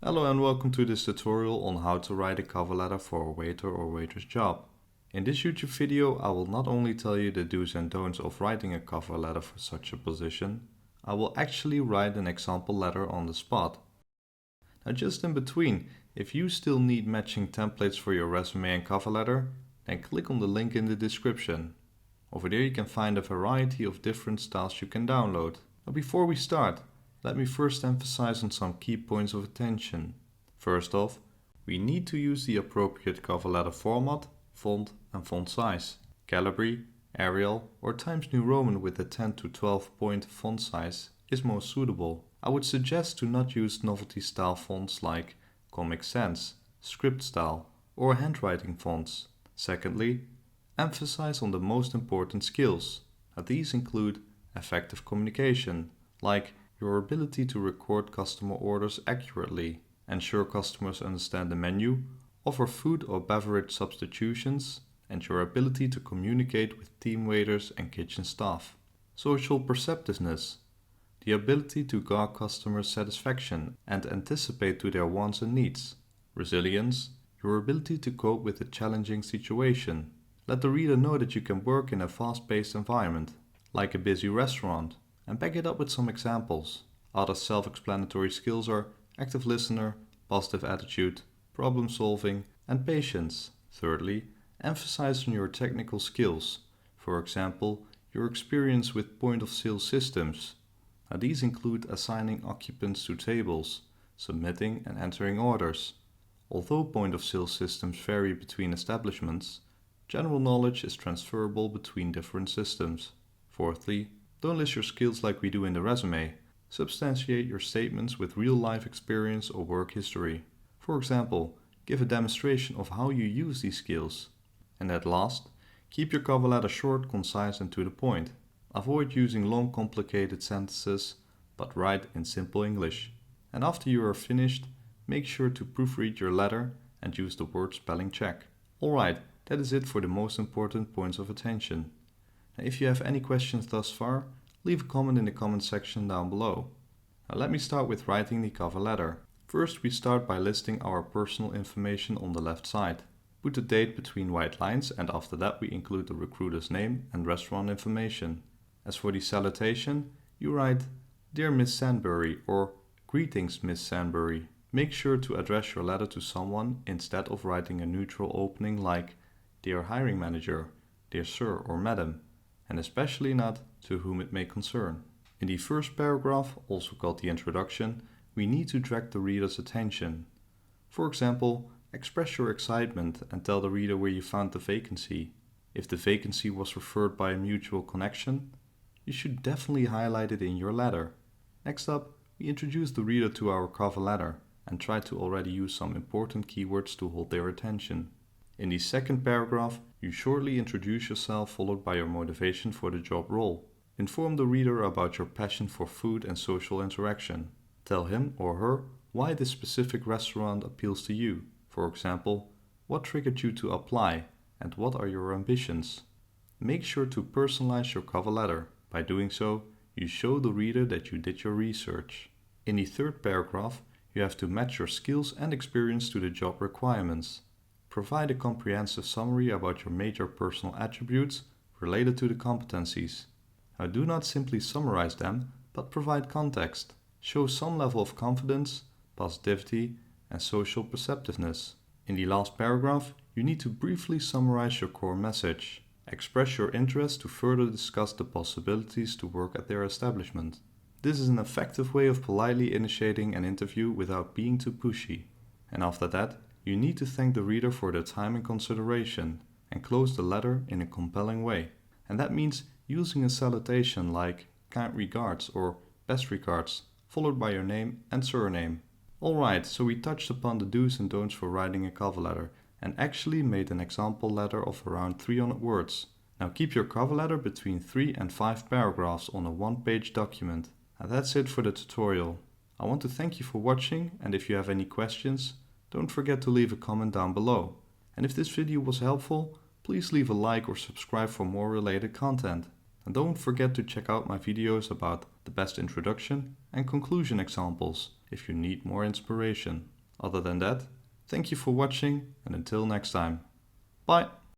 Hello and welcome to this tutorial on how to write a cover letter for a waiter or waitress job. In this YouTube video I will not only tell you the do's and don'ts of writing a cover letter for such a position, I will actually write an example letter on the spot. Now just in between, if you still need matching templates for your resume and cover letter, then click on the link in the description. Over there you can find a variety of different styles you can download. But before we start, let me first emphasize on some key points of attention. First off, we need to use the appropriate cover letter format, font and font size. Calibri, Arial or Times New Roman with a 10 to 12 point font size is most suitable. I would suggest to not use novelty style fonts like Comic Sans, script style or handwriting fonts. Secondly, emphasize on the most important skills. Now, these include effective communication, like your ability to record customer orders accurately, ensure customers understand the menu, offer food or beverage substitutions, and your ability to communicate with team waiters and kitchen staff. Social perceptiveness, the ability to gauge customer satisfaction and anticipate to their wants and needs. Resilience, your ability to cope with a challenging situation. Let the reader know that you can work in a fast-paced environment, like a busy restaurant, and back it up with some examples. Other self-explanatory skills are active listener, positive attitude, problem solving, and patience. Thirdly, emphasize on your technical skills. For example, your experience with point-of-sale systems. Now, these include assigning occupants to tables, submitting and entering orders. Although point-of-sale systems vary between establishments, general knowledge is transferable between different systems. Fourthly, don't list your skills like we do in the resume. Substantiate your statements with real-life experience or work history. For example, give a demonstration of how you use these skills. And at last, keep your cover letter short, concise and to the point. Avoid using long, complicated sentences, but write in simple English. And after you are finished, make sure to proofread your letter and use the word spelling check. Alright, that is it for the most important points of attention. Now, if you have any questions thus far, leave a comment in the comment section down below. Now, let me start with writing the cover letter. First, we start by listing our personal information on the left side. Put the date between white lines and after that we include the recruiter's name and restaurant information. As for the salutation, you write Dear Miss Sandbury or Greetings Miss Sandbury. Make sure to address your letter to someone instead of writing a neutral opening like Dear Hiring Manager, Dear Sir or Madam, and especially not to whom it may concern. In the first paragraph, also called the introduction, we need to direct the reader's attention. For example, express your excitement and tell the reader where you found the vacancy. If the vacancy was referred by a mutual connection, you should definitely highlight it in your letter. Next up, we introduce the reader to our cover letter and try to already use some important keywords to hold their attention. In the second paragraph, you shortly introduce yourself followed by your motivation for the job role. Inform the reader about your passion for food and social interaction. Tell him or her why this specific restaurant appeals to you. For example, what triggered you to apply and what are your ambitions? Make sure to personalize your cover letter. By doing so, you show the reader that you did your research. In the third paragraph, you have to match your skills and experience to the job requirements. Provide a comprehensive summary about your major personal attributes related to the competencies. Now, do not simply summarize them, but provide context. Show some level of confidence, positivity, and social perceptiveness. In the last paragraph, you need to briefly summarize your core message. Express your interest to further discuss the possibilities to work at their establishment. This is an effective way of politely initiating an interview without being too pushy. And after that, you need to thank the reader for their time and consideration and close the letter in a compelling way. And that means using a salutation like kind regards or best regards, followed by your name and surname. Alright, so we touched upon the do's and don'ts for writing a cover letter and actually made an example letter of around 300 words. Now keep your cover letter between 3 and 5 paragraphs on a one-page document. And that's it for the tutorial. I want to thank you for watching, and if you have any questions, don't forget to leave a comment down below. And if this video was helpful, please leave a like or subscribe for more related content. And don't forget to check out my videos about the best introduction and conclusion examples if you need more inspiration. Other than that, thank you for watching and until next time. Bye!